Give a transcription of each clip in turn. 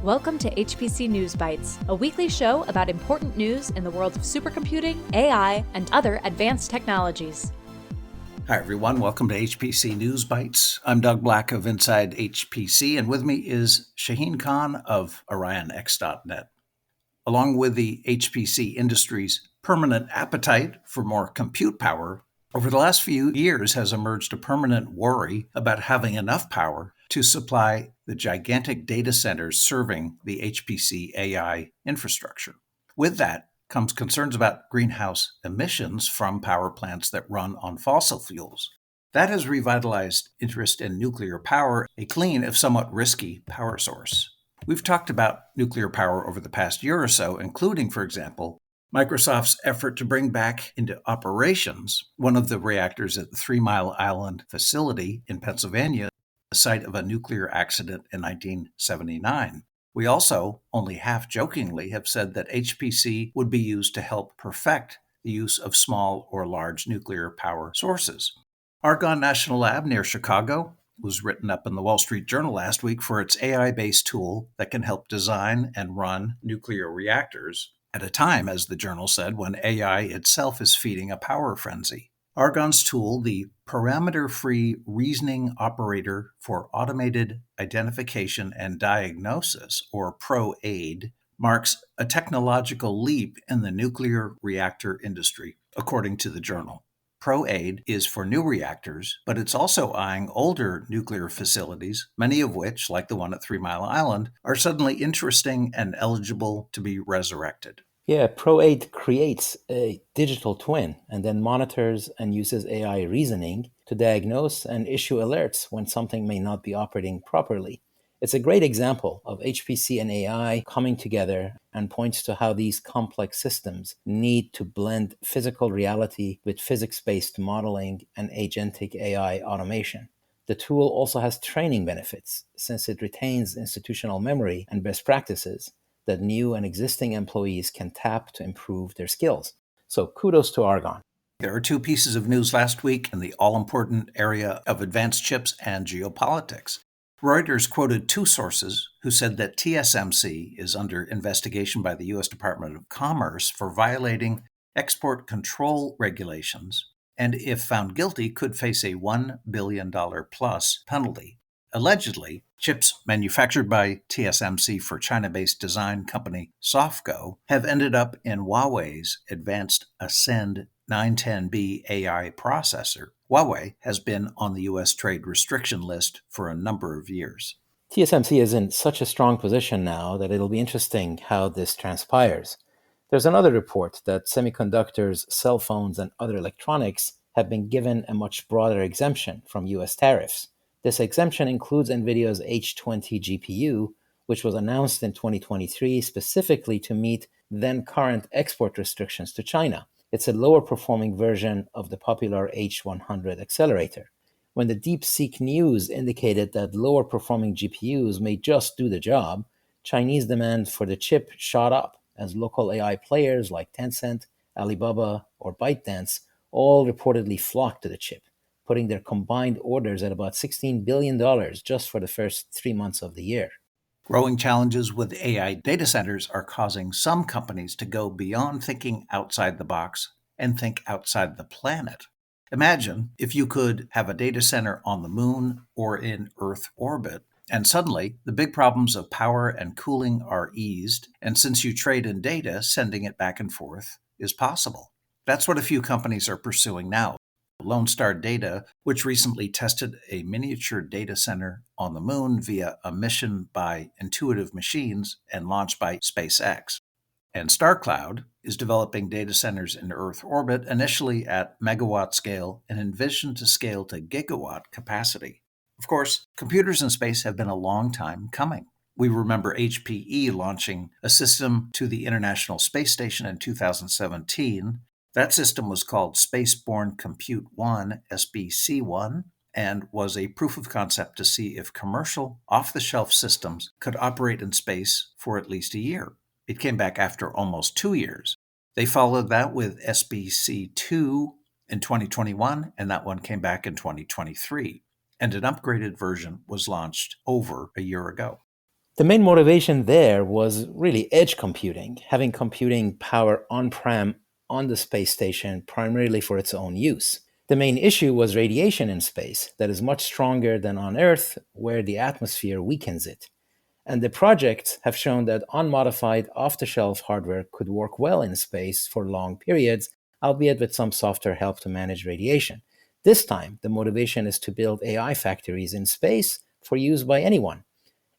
Welcome to HPC News Bytes, a weekly show about important news in the world of supercomputing, AI, and other advanced technologies. Hi, everyone. Welcome to HPC News Bytes. I'm Doug Black of Inside HPC, and with me is Shaheen Khan of OrionX.net. Along with the HPC industry's permanent appetite for more compute power, over the last few years has emerged a permanent worry about having enough power to supply the gigantic data centers serving the HPC-AI infrastructure. With that comes concerns about greenhouse emissions from power plants that run on fossil fuels. That has revitalized interest in nuclear power, a clean, if somewhat risky, power source. We've talked about nuclear power over the past year or so, including, for example, Microsoft's effort to bring back into operations one of the reactors at the 3 Mile Island facility in Pennsylvania, the site of a nuclear accident in 1979. We also, only half-jokingly, have said that HPC would be used to help perfect the use of small or large nuclear power sources. Argonne National Lab near Chicago was written up in the Wall Street Journal last week for its AI-based tool that can help design and run nuclear reactors at a time, as the journal said, when AI itself is feeding a power frenzy. Argonne's tool, the Parameter-Free Reasoning Operator for Automated Identification and Diagnosis, or ProAID, marks a technological leap in the nuclear reactor industry, according to the journal. ProAID is for new reactors, but it's also eyeing older nuclear facilities, many of which, like the one at 3 Mile Island, are suddenly interesting and eligible to be resurrected. Yeah, ProAID creates a digital twin and then monitors and uses AI reasoning to diagnose and issue alerts when something may not be operating properly. It's a great example of HPC and AI coming together and points to how these complex systems need to blend physical reality with physics-based modeling and agentic AI automation. The tool also has training benefits since it retains institutional memory and best practices that new and existing employees can tap to improve their skills. So kudos to Argonne. There are two pieces of news last week in the all-important area of advanced chips and geopolitics. Reuters quoted two sources who said that TSMC is under investigation by the U.S. Department of Commerce for violating export control regulations, and if found guilty, could face a $1 billion plus penalty. Allegedly, chips manufactured by TSMC for China-based design company SoftGo have ended up in Huawei's advanced Ascend 910B AI processor. Huawei has been on the U.S. trade restriction list for a number of years. TSMC is in such a strong position now that it'll be interesting how this transpires. There's another report that semiconductors, cell phones, and other electronics have been given a much broader exemption from U.S. tariffs. This exemption includes Nvidia's H20 GPU, which was announced in 2023 specifically to meet then current export restrictions to China. It's a lower performing version of the popular H100 accelerator. When the DeepSeek news indicated that lower performing GPUs may just do the job, Chinese demand for the chip shot up as local AI players like Tencent, Alibaba, or ByteDance all reportedly flocked to the chip, putting their combined orders at about $16 billion just for the first 3 months of the year. Growing challenges with AI data centers are causing some companies to go beyond thinking outside the box and think outside the planet. Imagine if you could have a data center on the moon or in Earth orbit, and suddenly the big problems of power and cooling are eased, and since you trade in data, sending it back and forth is possible. That's what a few companies are pursuing now. Lone Star Data, which recently tested a miniature data center on the moon via a mission by Intuitive Machines and launched by SpaceX. And StarCloud is developing data centers in Earth orbit, initially at megawatt scale and envisioned to scale to gigawatt capacity. Of course, computers in space have been a long time coming. We remember HPE launching a system to the International Space Station in 2017. That system was called Spaceborne Compute 1, SBC-1, and was a proof of concept to see if commercial, off-the-shelf systems could operate in space for at least a year. It came back after almost 2 years. They followed that with SBC-2 in 2021, and that one came back in 2023. And an upgraded version was launched over a year ago. The main motivation there was really edge computing, having computing power on-prem on the space station primarily for its own use. The main issue was radiation in space that is much stronger than on Earth, where the atmosphere weakens it. And the projects have shown that unmodified off-the-shelf hardware could work well in space for long periods, albeit with some software help to manage radiation. This time, the motivation is to build AI factories in space for use by anyone.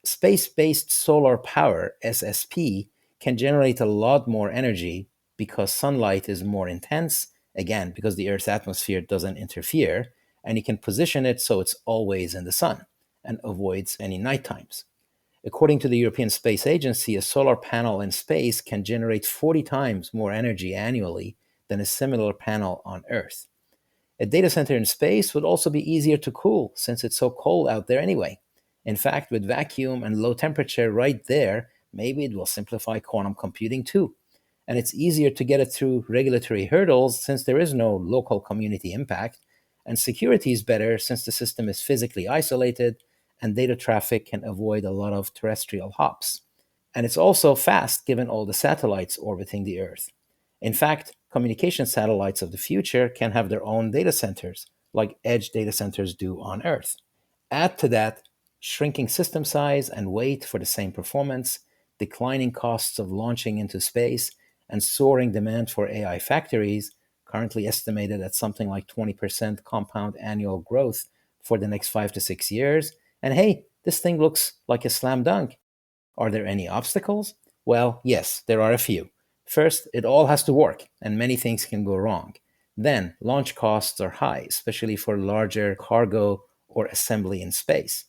Space-based solar power, SSP, can generate a lot more energy because sunlight is more intense, again, because the Earth's atmosphere doesn't interfere, and you can position it so it's always in the sun and avoids any night times. According to the European Space Agency, a solar panel in space can generate 40 times more energy annually than a similar panel on Earth. A data center in space would also be easier to cool since it's so cold out there anyway. In fact, with vacuum and low temperature right there, maybe it will simplify quantum computing too. And it's easier to get it through regulatory hurdles since there is no local community impact, and security is better since the system is physically isolated and data traffic can avoid a lot of terrestrial hops. And it's also fast given all the satellites orbiting the Earth. In fact, communication satellites of the future can have their own data centers, like edge data centers do on Earth. Add to that shrinking system size and weight for the same performance, declining costs of launching into space, and soaring demand for AI factories, currently estimated at something like 20% compound annual growth for the next 5 to 6 years. And hey, this thing looks like a slam dunk. Are there any obstacles? Well, yes, there are a few. First, it all has to work, and many things can go wrong. Then, launch costs are high, especially for larger cargo or assembly in space.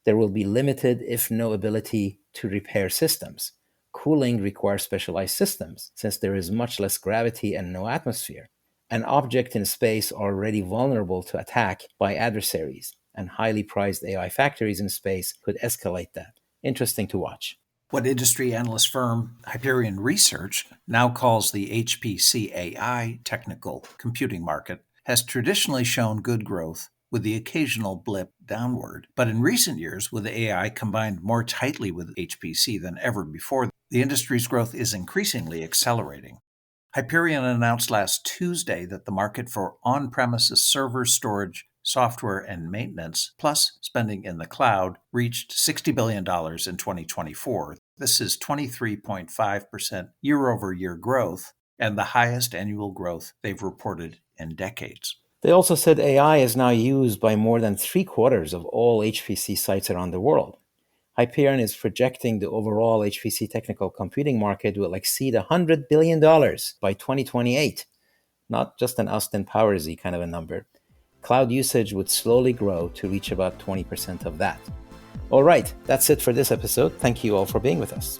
There will be limited, if no ability, to repair systems. Cooling requires specialized systems, since there is much less gravity and no atmosphere. An object in space are already vulnerable to attack by adversaries, and highly prized AI factories in space could escalate that. Interesting to watch. What industry analyst firm Hyperion Research now calls the HPC-AI technical computing market has traditionally shown good growth with the occasional blip downward. But in recent years, with AI combined more tightly with HPC than ever before, the industry's growth is increasingly accelerating. Hyperion announced last Tuesday that the market for on-premises server storage, software, and maintenance, plus spending in the cloud, reached $60 billion in 2024. This is 23.5% year-over-year growth and the highest annual growth they've reported in decades. They also said AI is now used by more than 3/4 of all HPC sites around the world. Hyperion is projecting the overall HPC technical computing market will exceed $100 billion by 2028. Not just an Austin Powers-y kind of a number. Cloud usage would slowly grow to reach about 20% of that. All right, that's it for this episode. Thank you all for being with us.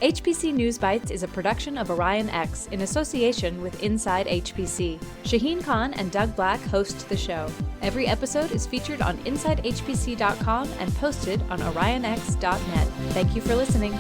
HPC News Bytes is a production of Orion X in association with Inside HPC. Shaheen Khan and Doug Black host the show. Every episode is featured on InsideHPC.com and posted on OrionX.net. Thank you for listening.